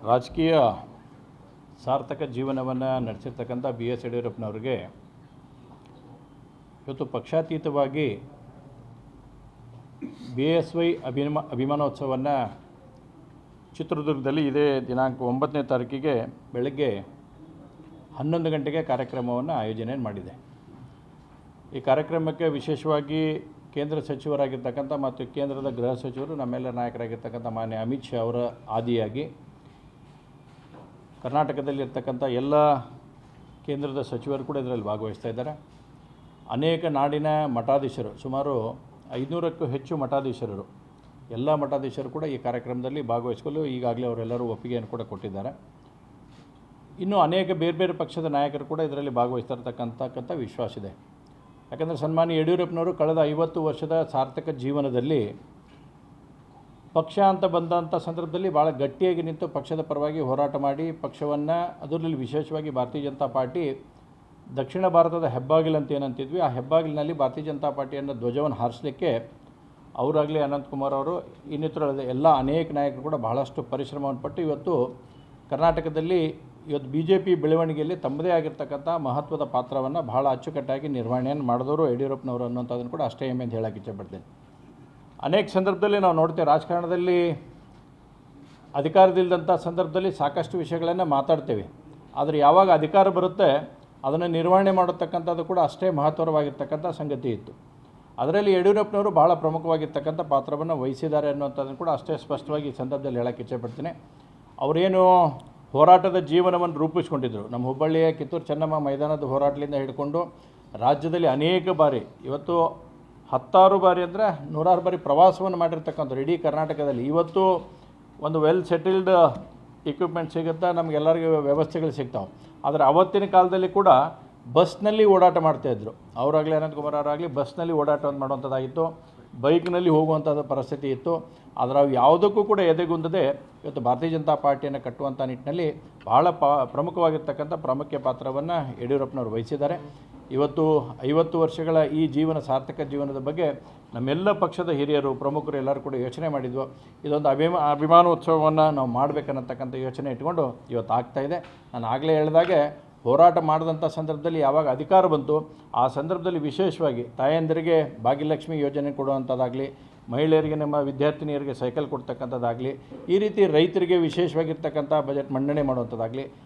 ರಾಜಕೀಯ ಸಾರ್ಥಕ ಜೀವನವನ್ನು ನಡೆಸಿರ್ತಕ್ಕಂಥ ಬಿ ಎಸ್ ಯಡಿಯೂರಪ್ಪನವ್ರಿಗೆ ಇವತ್ತು ಪಕ್ಷಾತೀತವಾಗಿ ಬಿ ಎಸ್ ವೈ ಅಭಿಮಾನೋತ್ಸವವನ್ನು ಚಿತ್ರದುರ್ಗದಲ್ಲಿ ಇದೇ ದಿನಾಂಕ 9ನೇ ತಾರೀಕಿಗೆ ಬೆಳಗ್ಗೆ 11 ಗಂಟೆಗೆ ಕಾರ್ಯಕ್ರಮವನ್ನು ಆಯೋಜನೆ ಮಾಡಿದೆ. ಈ ಕಾರ್ಯಕ್ರಮಕ್ಕೆ ವಿಶೇಷವಾಗಿ ಕೇಂದ್ರ ಸಚಿವರಾಗಿರ್ತಕ್ಕಂಥ ಮತ್ತು ಕೇಂದ್ರದ ಗೃಹ ಸಚಿವರು ನಮ್ಮೆಲ್ಲ ನಾಯಕರಾಗಿರ್ತಕ್ಕಂಥ ಮಾನ್ಯ ಅಮಿತ್ ಶಾ ಅವರ ಆದಿಯಾಗಿ ಕರ್ನಾಟಕದಲ್ಲಿರ್ತಕ್ಕಂಥ ಎಲ್ಲ ಕೇಂದ್ರದ ಸಚಿವರು ಕೂಡ ಇದರಲ್ಲಿ ಭಾಗವಹಿಸ್ತಾ ಇದ್ದಾರೆ. ಅನೇಕ ನಾಡಿನ ಮಠಾಧೀಶರು, ಸುಮಾರು 500ಕ್ಕೂ ಹೆಚ್ಚು ಮಠಾಧೀಶರು, ಎಲ್ಲ ಮಠಾಧೀಶರು ಕೂಡ ಈ ಕಾರ್ಯಕ್ರಮದಲ್ಲಿ ಭಾಗವಹಿಸಲು ಈಗಾಗಲೇ ಅವರೆಲ್ಲರೂ ಒಪ್ಪಿಗೆಯನ್ನು ಕೂಡ ಕೊಟ್ಟಿದ್ದಾರೆ. ಇನ್ನು ಅನೇಕ ಬೇರೆ ಬೇರೆ ಪಕ್ಷದ ನಾಯಕರು ಕೂಡ ಇದರಲ್ಲಿ ಭಾಗವಹಿಸ್ತಾ ಇರತಕ್ಕಂಥ ವಿಶ್ವಾಸ ಇದೆ. ಯಾಕಂದರೆ ಸನ್ಮಾನ್ಯ ಯಡಿಯೂರಪ್ಪನವರು ಕಳೆದ 50 ವರ್ಷದ ಸಾರ್ಥಕ ಜೀವನದಲ್ಲಿ ಪಕ್ಷ ಅಂತ ಬಂದಂಥ ಸಂದರ್ಭದಲ್ಲಿ ಭಾಳ ಗಟ್ಟಿಯಾಗಿ ನಿಂತು ಪಕ್ಷದ ಪರವಾಗಿ ಹೋರಾಟ ಮಾಡಿ ಪಕ್ಷವನ್ನು, ಅದರಲ್ಲಿ ವಿಶೇಷವಾಗಿ ಭಾರತೀಯ ಜನತಾ ಪಾರ್ಟಿ ದಕ್ಷಿಣ ಭಾರತದ ಹೆಬ್ಬಾಗಿಲು ಅಂತ ಏನಂತಿದ್ವಿ, ಆ ಹೆಬ್ಬಾಗಿಲಿನಲ್ಲಿ ಭಾರತೀಯ ಜನತಾ ಪಾರ್ಟಿಯನ್ನು ಧ್ವಜವನ್ನು ಹಾರಿಸಲಿಕ್ಕೆ ಅವರಾಗಲಿ ಅನಂತಕುಮಾರ್ ಅವರು ಇನ್ನಿತರ ಎಲ್ಲ ಅನೇಕ ನಾಯಕರು ಕೂಡ ಬಹಳಷ್ಟು ಪರಿಶ್ರಮವನ್ನು ಪಟ್ಟು ಇವತ್ತು ಕರ್ನಾಟಕದಲ್ಲಿ ಇವತ್ತು ಬಿ ಜೆ ಪಿ ಬೆಳವಣಿಗೆಯಲ್ಲಿ ತಮ್ಮದೇ ಆಗಿರ್ತಕ್ಕಂಥ ಮಹತ್ವದ ಪಾತ್ರವನ್ನು ಬಹಳ ಅಚ್ಚುಕಟ್ಟಾಗಿ ನಿರ್ವಹಣೆಯನ್ನು ಮಾಡಿದವರು ಯಡಿಯೂರಪ್ಪನವರು ಅನ್ನೋಂಥದ್ದನ್ನು ಕೂಡ ಅಷ್ಟೇ ಹೆಮ್ಮೆ ಅಂತ ಹೇಳೋಕ್ಕೆ ಇಚ್ಛೆಪಡ್ತೇನೆ. ಅನೇಕ ಸಂದರ್ಭದಲ್ಲಿ ನಾವು ನೋಡ್ತೇವೆ, ರಾಜಕಾರಣದಲ್ಲಿ ಅಧಿಕಾರದಿಲ್ಲದಂಥ ಸಂದರ್ಭದಲ್ಲಿ ಸಾಕಷ್ಟು ವಿಷಯಗಳನ್ನು ಮಾತಾಡ್ತೇವೆ. ಆದರೆ ಯಾವಾಗ ಅಧಿಕಾರ ಬರುತ್ತೆ ಅದನ್ನು ನಿರ್ವಹಣೆ ಮಾಡತಕ್ಕಂಥದ್ದು ಕೂಡ ಅಷ್ಟೇ ಮಹತ್ವವಾಗಿರ್ತಕ್ಕಂಥ ಸಂಗತಿ ಇತ್ತು. ಅದರಲ್ಲಿ ಯಡಿಯೂರಪ್ಪನವರು ಭಾಳ ಪ್ರಮುಖವಾಗಿರ್ತಕ್ಕಂಥ ಪಾತ್ರವನ್ನು ವಹಿಸಿದ್ದಾರೆ ಅನ್ನೋಂಥದ್ದನ್ನು ಕೂಡ ಅಷ್ಟೇ ಸ್ಪಷ್ಟವಾಗಿ ಈ ಸಂದರ್ಭದಲ್ಲಿ ಹೇಳೋಕ್ಕೆ ಇಚ್ಛೆಪಡ್ತೀನಿ. ಅವರೇನು ಹೋರಾಟದ ಜೀವನವನ್ನು ರೂಪಿಸ್ಕೊಂಡಿದ್ದರು. ನಮ್ಮ ಹುಬ್ಬಳ್ಳಿಯ ಕಿತ್ತೂರು ಚೆನ್ನಮ್ಮ ಮೈದಾನದ ಹೋರಾಟದಿಂದ ಹಿಡ್ಕೊಂಡು ರಾಜ್ಯದಲ್ಲಿ ಅನೇಕ ಬಾರಿ, ಇವತ್ತು 10 ಬಾರಿ ಅಂದರೆ 100 ಬಾರಿ ಪ್ರವಾಸವನ್ನು ಮಾಡಿರ್ತಕ್ಕಂಥವ್ರು ಇಡೀ ಕರ್ನಾಟಕದಲ್ಲಿ. ಇವತ್ತು ಒಂದು ವೆಲ್ ಸೆಟಲ್ಡ್ ಇಕ್ವಿಪ್ಮೆಂಟ್ ಸಿಗುತ್ತೆ, ನಮಗೆಲ್ಲರಿಗೂ ವ್ಯವಸ್ಥೆಗಳು ಸಿಗ್ತಾವೆ. ಆದರೆ ಆವತ್ತಿನ ಕಾಲದಲ್ಲಿ ಕೂಡ ಬಸ್ನಲ್ಲಿ ಓಡಾಟ ಮಾಡ್ತಾಯಿದ್ರು. ಅವರಾಗಲಿ ಅನಂತಕುಮಾರ್ ಅವರಾಗಲಿ ಬಸ್ನಲ್ಲಿ ಓಡಾಟವನ್ನು ಮಾಡುವಂಥದ್ದಾಗಿತ್ತು, ಬೈಕ್ನಲ್ಲಿ ಹೋಗುವಂಥದ್ದು ಪರಿಸ್ಥಿತಿ ಇತ್ತು. ಆದರೆ ಅವು ಯಾವುದಕ್ಕೂ ಕೂಡ ಎದೆಗುಂದದೆ ಇವತ್ತು ಭಾರತೀಯ ಜನತಾ ಪಾರ್ಟಿಯನ್ನು ಕಟ್ಟುವಂಥ ನಿಟ್ಟಿನಲ್ಲಿ ಭಾಳ ಪ್ರಮುಖವಾಗಿರ್ತಕ್ಕಂಥ ಪ್ರಾಮುಖ್ಯ ಪಾತ್ರವನ್ನು ಯಡಿಯೂರಪ್ಪನವರು ವಹಿಸಿದ್ದಾರೆ. ಇವತ್ತು 50 ವರ್ಷಗಳ ಈ ಜೀವನ, ಸಾರ್ಥಕ ಜೀವನದ ಬಗ್ಗೆ ನಮ್ಮೆಲ್ಲ ಪಕ್ಷದ ಹಿರಿಯರು, ಪ್ರಮುಖರು ಎಲ್ಲರೂ ಕೂಡ ಯೋಚನೆ ಮಾಡಿದ್ವು. ಇದೊಂದು ಅಭಿಮಾನೋತ್ಸವವನ್ನು ನಾವು ಮಾಡಬೇಕನ್ನತಕ್ಕಂಥ ಯೋಚನೆ ಇಟ್ಕೊಂಡು ಇವತ್ತು ಆಗ್ತಾಯಿದೆ. ನಾನು ಆಗಲೇ ಹೇಳಿದಾಗೆ ಹೋರಾಟ ಮಾಡಿದಂಥ ಸಂದರ್ಭದಲ್ಲಿ ಯಾವಾಗ ಅಧಿಕಾರ ಬಂತು ಆ ಸಂದರ್ಭದಲ್ಲಿ ವಿಶೇಷವಾಗಿ ತಾಯಂದಿರಿಗೆ ಭಾಗ್ಯಲಕ್ಷ್ಮಿ ಯೋಜನೆ ಕೊಡುವಂಥದ್ದಾಗಲಿ, ಮಹಿಳೆಯರಿಗೆ, ನಮ್ಮ ವಿದ್ಯಾರ್ಥಿನಿಯರಿಗೆ ಸೈಕಲ್ ಕೊಡ್ತಕ್ಕಂಥದ್ದಾಗಲಿ, ಈ ರೀತಿ ರೈತರಿಗೆ ವಿಶೇಷವಾಗಿರ್ತಕ್ಕಂಥ ಬಜೆಟ್ ಮಂಡನೆ ಮಾಡುವಂಥದ್ದಾಗಲಿ,